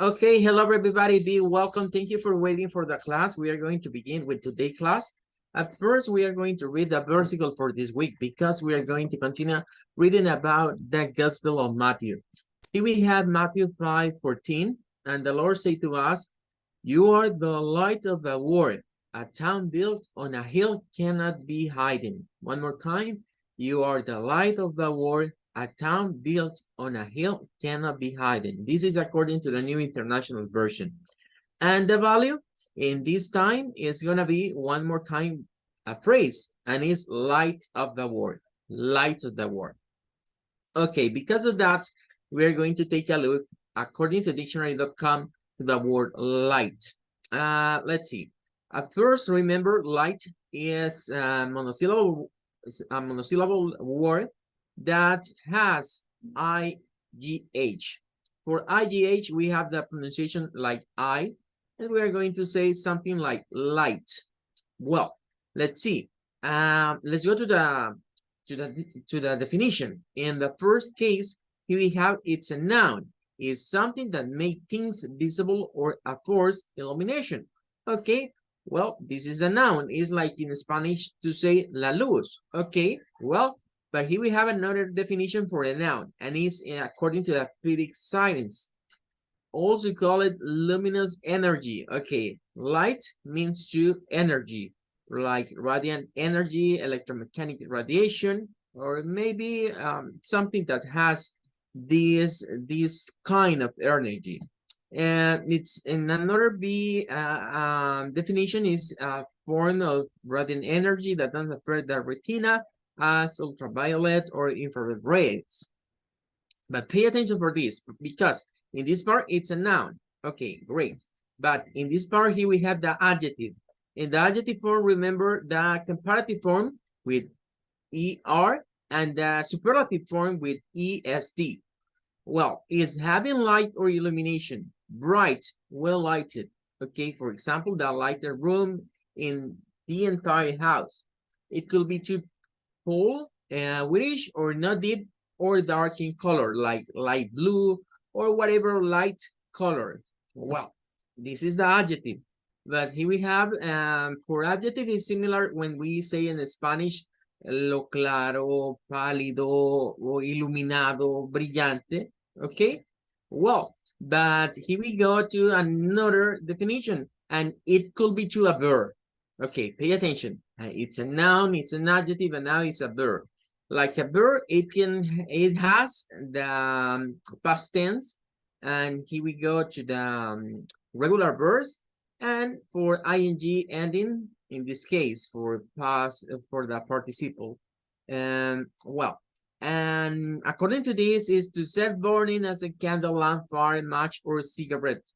Okay, hello everybody, be welcome. Thank you for waiting for the class. We are going to begin with today's class. At first, we are going to read the versicle for this week because we are going to continue reading about the Gospel of Matthew. Here we have Matthew 5:14, and the Lord said to us, "You are the light of the world. A town built on a hill cannot be hidden." One more time, "You are the light of the world. A town built on a hill cannot be hidden." This is according to the New International Version. And the value in this time is going to be one more time a phrase, and it's light of the world. Light of the world. Okay, because of that, we're going to take a look, according to dictionary.com, to the word light. Let's see. At first, remember, light is a monosyllable word that has IGH. For IGH, we have the pronunciation like I, and we are going to say something like light. Well, let's see. Let's go to the definition. In the first case, here we have it's a noun. It's something that makes things visible or affords illumination. Okay, well, this is a noun. It's like in Spanish to say la luz. Okay, well, but here we have another definition for a noun, and it's according to the physics science. Also call it luminous energy. Okay, light means to energy, like radiant energy, electromagnetic radiation, or maybe something that has this kind of energy. And it's in another definition is a form of radiant energy that doesn't affect the retina as ultraviolet or infrared rays. But pay attention for this, because in this part, it's a noun. Okay, great. But in this part here, we have the adjective. In the adjective form, remember the comparative form with ER and the superlative form with EST. Well, is having light or illumination, bright, well lighted. Okay, for example, the lighted room in the entire house. It could be too cool, whitish, or not deep or dark in color, like light blue or whatever light color. Well, this is the adjective. But here we have, for adjective, is similar when we say in Spanish, lo claro, pálido, o iluminado, brillante. Okay? Well, but here we go to another definition, and it could be to a verb. Okay, pay attention. It's a noun, it's an adjective, and now it's a verb. Like a verb, it has the past tense, and here we go to the regular verbs, and for ing ending, in this case, for past, for the participle. Well, and according to this, is to set burning as a candle, lamp, fire, match, or cigarette.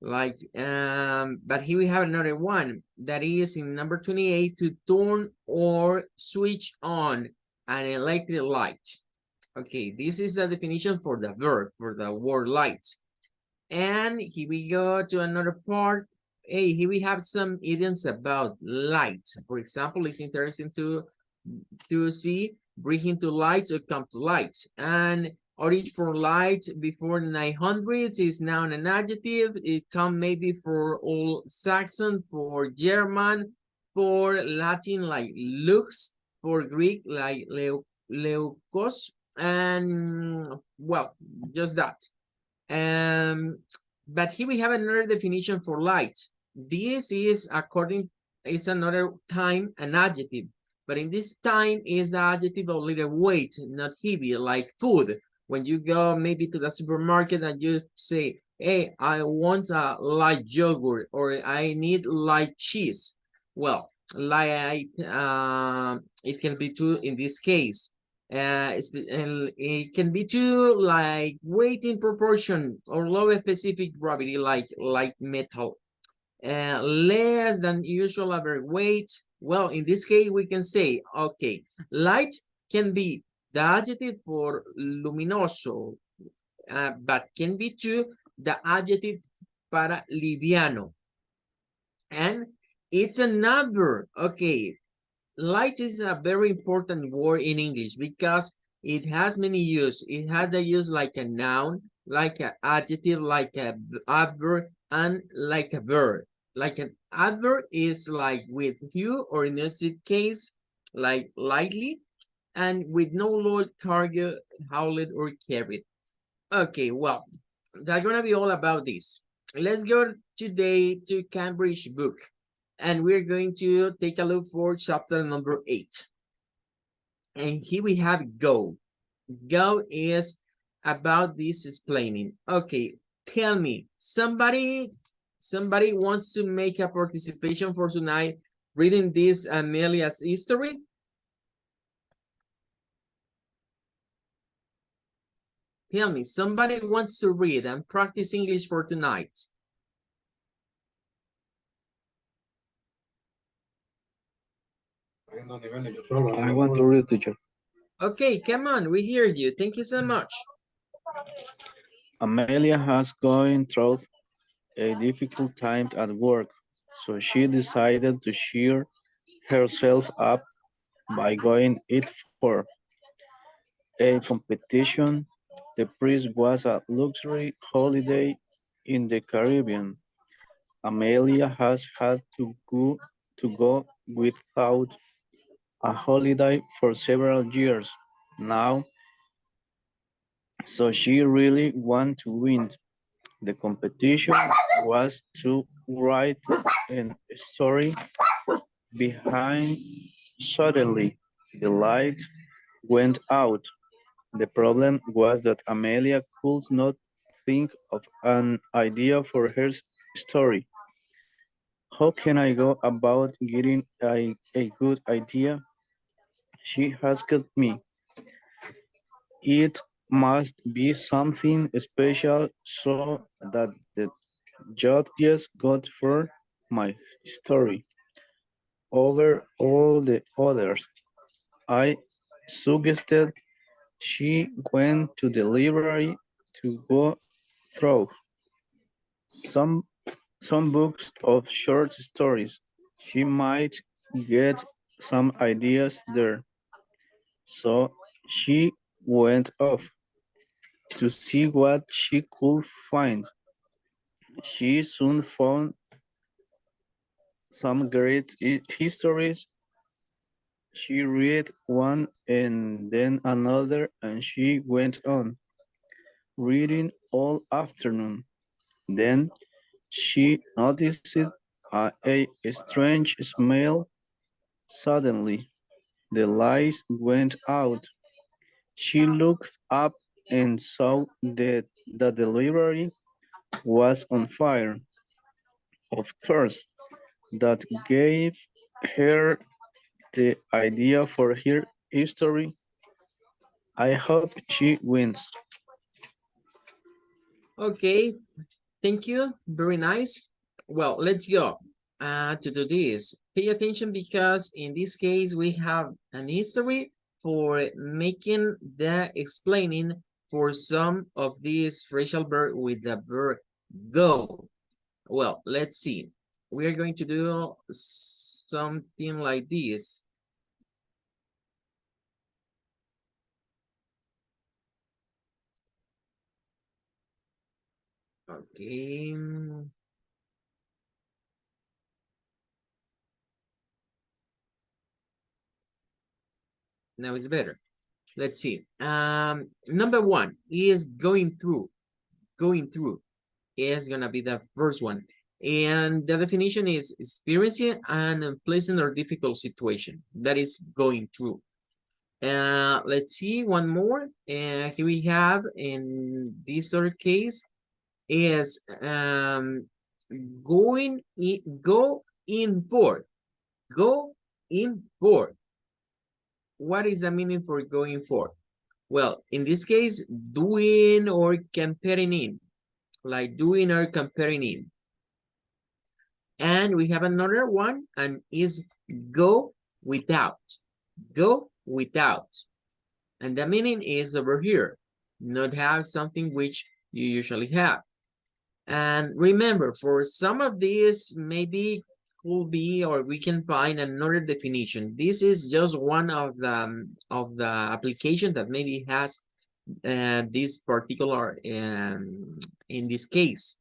Like, but here we have another one that is in number 28, to turn or switch on an electric light. Okay, this is the definition for the verb, for the word light. And here we go to another part. Hey, here we have some idioms about light. For example, it's interesting to see bring to light or come to light. And origin for light before 900s is now an adjective. It come maybe for Old Saxon, for German, for Latin like lux, for Greek like leukos, and well, just that. But here we have another definition for light. This is is another time an adjective. But in this time is the adjective of little weight, not heavy, like food. When you go maybe to the supermarket and you say, hey, I want a light yogurt, or I need light cheese. Well, light, it can be two in this case. It can be too like weight in proportion or low specific gravity, like light metal. Less than usual average weight. Well, in this case, we can say, okay, light can be the adjective for luminoso, but can be too the adjective para liviano. And it's a number. Okay, light is a very important word in English because it has many use. It has the use like a noun, like an adjective, like a adverb, and like a verb. Like an adverb is like with few, or in this case, like lightly, and with no load, target, howled, or carried. Okay, well, that's gonna be all about this. Let's go today to Cambridge book, and we're going to take a look for chapter number 8. And here we have go. Go is about this explaining. Okay, tell me, somebody wants to make a participation for tonight reading this Amelia's history? Tell me, somebody wants to read and practice English for tonight. I want to read, teacher. Okay, come on, we hear you. Thank you so much. Amelia has going through a difficult time at work, so she decided to cheer herself up by going it for a competition. The prize was a luxury holiday in the Caribbean. Amelia has had to go without a holiday for several years now, so she really wanted to win. The competition was to write a story behind. Suddenly, the light went out. The problem was that Amelia could not think of an idea for her story. How can I go about getting a good idea? She asked me. It must be something special so that the judges got for my story over all the others. I suggested she went to the library to go through some some books of short stories. She might get some ideas there. So she went off to see what she could find. She soon found some great histories. She read one and then another, and she went on reading all afternoon. Then she noticed a strange smell. Suddenly, the lights went out. She looked up and saw that the library was on fire. Of course, that gave her the idea for her history. I hope she wins. Okay, thank you. Very nice. Well, let's go to do this. Pay attention because in this case, we have an history for making the explaining for some of these phrasal verb with the verb go. Well, let's see. We are going to do something like this. Okay. Now it's better. Let's see. Number one is going through. Going through is gonna be the first one. And the definition is experiencing an unpleasant or difficult situation. That is going through. Let's see one more. Here we have in this other case is go in for. Go in for. What is the meaning for going for? Well, in this case, doing or comparing in, like doing or comparing in. And we have another one, and is go without. Go without. And the meaning is over here, not have something which you usually have. And remember, for some of these, maybe could be, or we can find another definition. This is just one of the application that maybe has this particular in this case.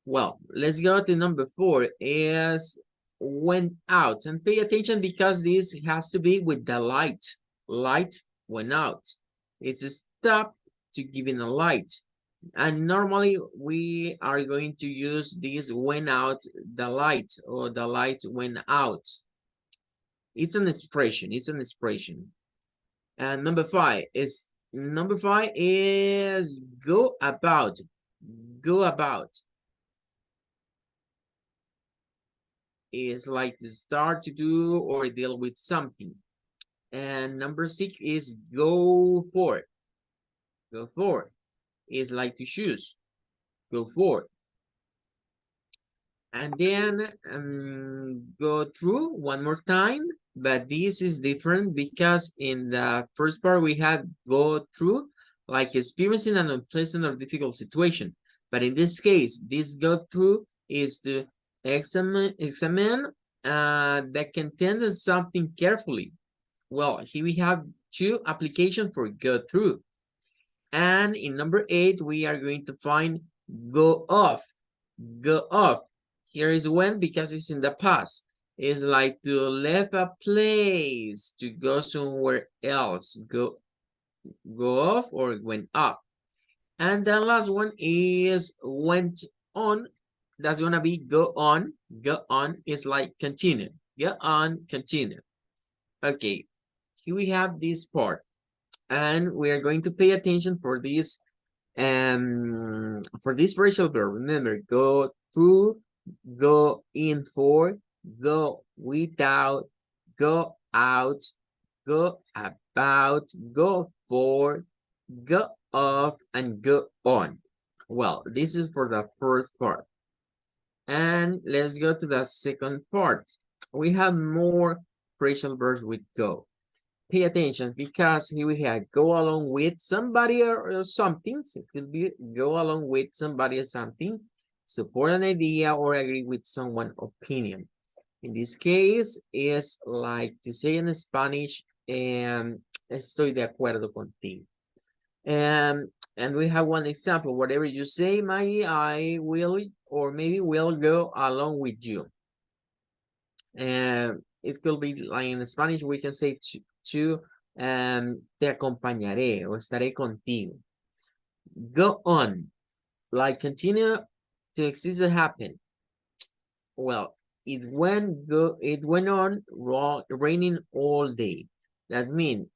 Well, let's go to number 4 is went out, and pay attention because this has to be with the light. Light went out. It's a stop to giving a light. And normally we are going to use this went out the light, or the light went out. It's an expression. It's an expression. And number five is go about. Go about is like to start to do or deal with something. And number 6 is go for it. Go for it is like to choose. Go for it. And then go through one more time, but this is different because in the first part we have go through, like experiencing an unpleasant or difficult situation. But in this case, this go through is to examine the content of something carefully. Well, here we have 2 applications for go through. And in number 8, we are going to find go off. Go off. Here is when, because it's in the past. It's like to leave a place to go somewhere else. Go off or went up. And the last one is went on. That's gonna be go on. Go on is like continue. Go on, continue. Okay, here we have this part. And we are going to pay attention for this phrasal verb. Remember, go through, go in for, go without, go out, go about, go for, go off, and go on. Well, this is for the first part. And let's go to the second part. We have more phrasal verbs with go. Pay attention because here we have go along with somebody or something. So it could be go along with somebody or something, support an idea, or agree with someone's opinion. In this case, is like to say in Spanish, estoy de acuerdo contigo. And we have one example. Whatever you say, Maggie, I will, or maybe will go along with you. And it could be like in Spanish, we can say to te acompañaré o estaré contigo. Go on, like continue to exist or happen. Well, it went on raining all day. That means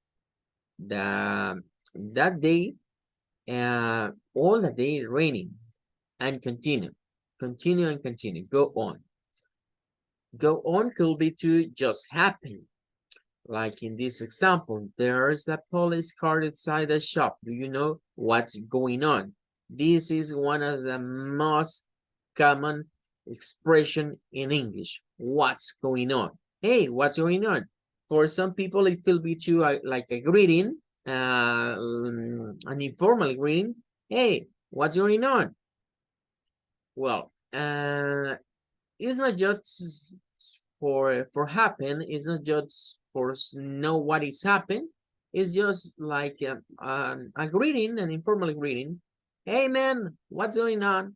that day all the day raining, and continue and continue. Go on. Go on could be to just happen. Like in this example, there's a police car outside the shop. Do you know what's going on? This is one of the most common expression in English. What's going on? Hey, what's going on? For some people, it could be to like a greeting, an informal greeting. Hey, what's going on? Well, it's not just for happen. It's not just for know what is happened. It's just like a greeting, an informal greeting. Hey man, what's going on?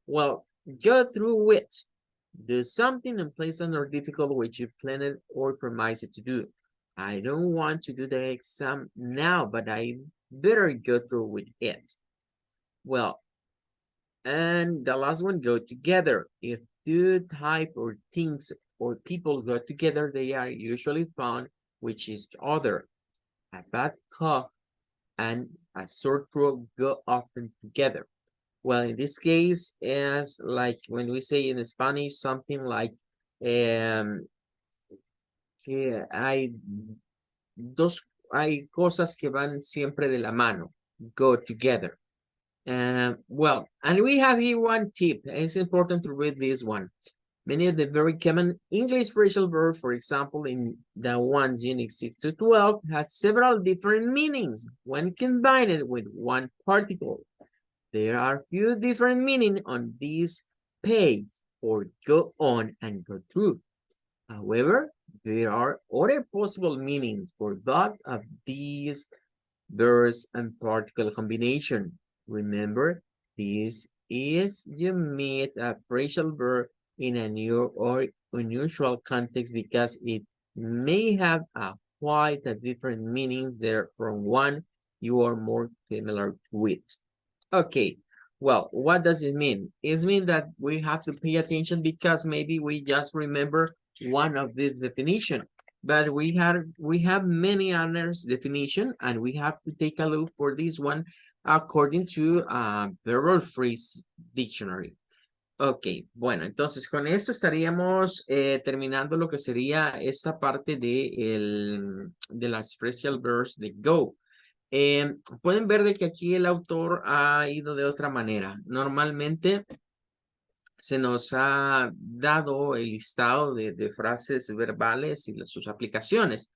Well, go through it. Do something unpleasant or difficult which you planned or promised to do. I don't want to do the exam now, but I better go through with it. Well, and the last one, go together. If two type or things or people go together, they are usually found with each other. A bad cough and a sore throat go often together. Well, in this case, is like when we say in Spanish something like que hay cosas que van siempre de la mano, go together. Well, and we have here one tip. It's important to read this one. Many of the very common English phrasal verbs, for example, in the ones unit 6 to 12, have several different meanings when combined with one particle. There are few different meanings on this page for go on and go through. However, there are other possible meanings for both of these Verbs and particle combination. Remember, this is you meet a phrasal verb in a new or unusual context because it may have a quite a different meanings there from one you are more familiar with. Okay, well, what does it mean? It means that we have to pay attention because maybe we just remember one of the definition, but we have many others definition, and we have to take a look for this one according to Verbal Phrase Dictionary. Ok, bueno, entonces con esto estaríamos terminando lo que sería esta parte de las phrasal verbs de go. Pueden ver de que aquí el autor ha ido de otra manera. Normalmente se nos ha dado el listado de frases verbales y sus aplicaciones.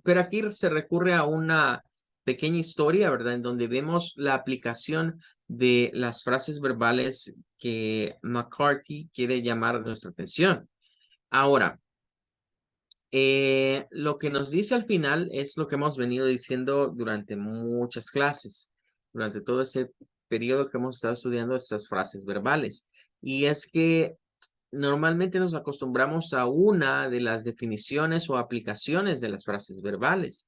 Pero aquí se recurre a una pequeña historia, ¿verdad? En donde vemos la aplicación de las frases verbales que McCarthy quiere llamar nuestra atención. Ahora, lo que nos dice al final es lo que hemos venido diciendo durante muchas clases, durante todo ese periodo que hemos estado estudiando estas frases verbales. Y es que normalmente nos acostumbramos a una de las definiciones o aplicaciones de las frases verbales,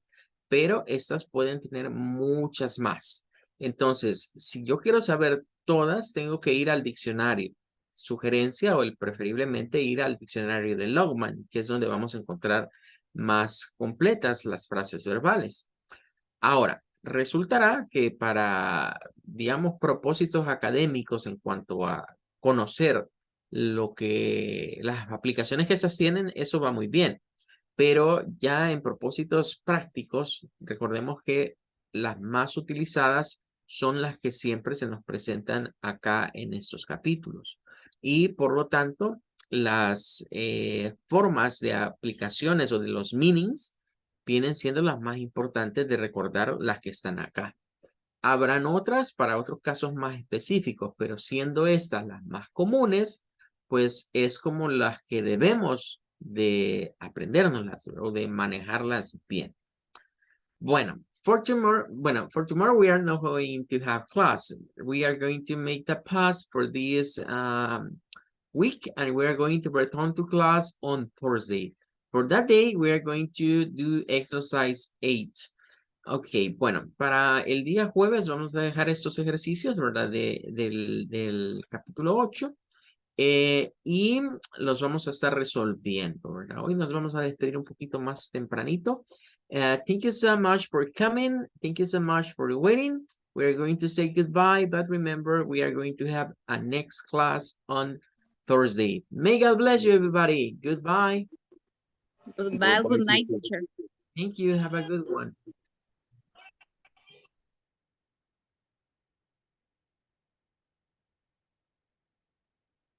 pero estas pueden tener muchas más. Entonces, si yo quiero saber todas, tengo que ir al diccionario. Sugerencia o preferiblemente ir al diccionario de Logman, que es donde vamos a encontrar más completas las frases verbales. Ahora, resultará que para, digamos, propósitos académicos en cuanto a conocer las aplicaciones que esas tienen, eso va muy bien. Pero ya en propósitos prácticos, recordemos que las más utilizadas son las que siempre se nos presentan acá en estos capítulos. Y por lo tanto, las formas de aplicaciones o de los meanings vienen siendo las más importantes de recordar las que están acá. Habrán otras para otros casos más específicos, pero siendo estas las más comunes, pues es como las que debemos de aprendérnoslas o de manejarlas bien. Bueno, for tomorrow we are not going to have class. We are going to make the pause for this week, and we are going to return to class on Thursday. For that day, we are going to do exercise 8. Ok, bueno, para el día jueves vamos a dejar estos ejercicios, ¿verdad? Del capítulo 8. Y los vamos a estar resolviendo, ¿verdad? Hoy nos vamos a despedir un poquito más tempranito. Thank you so much for coming. Thank you so much for waiting. We're going to say goodbye, but remember, we are going to have a next class on Thursday. May God bless you, everybody. Goodbye. Goodbye, good night, teacher. Thank you. Have a good one.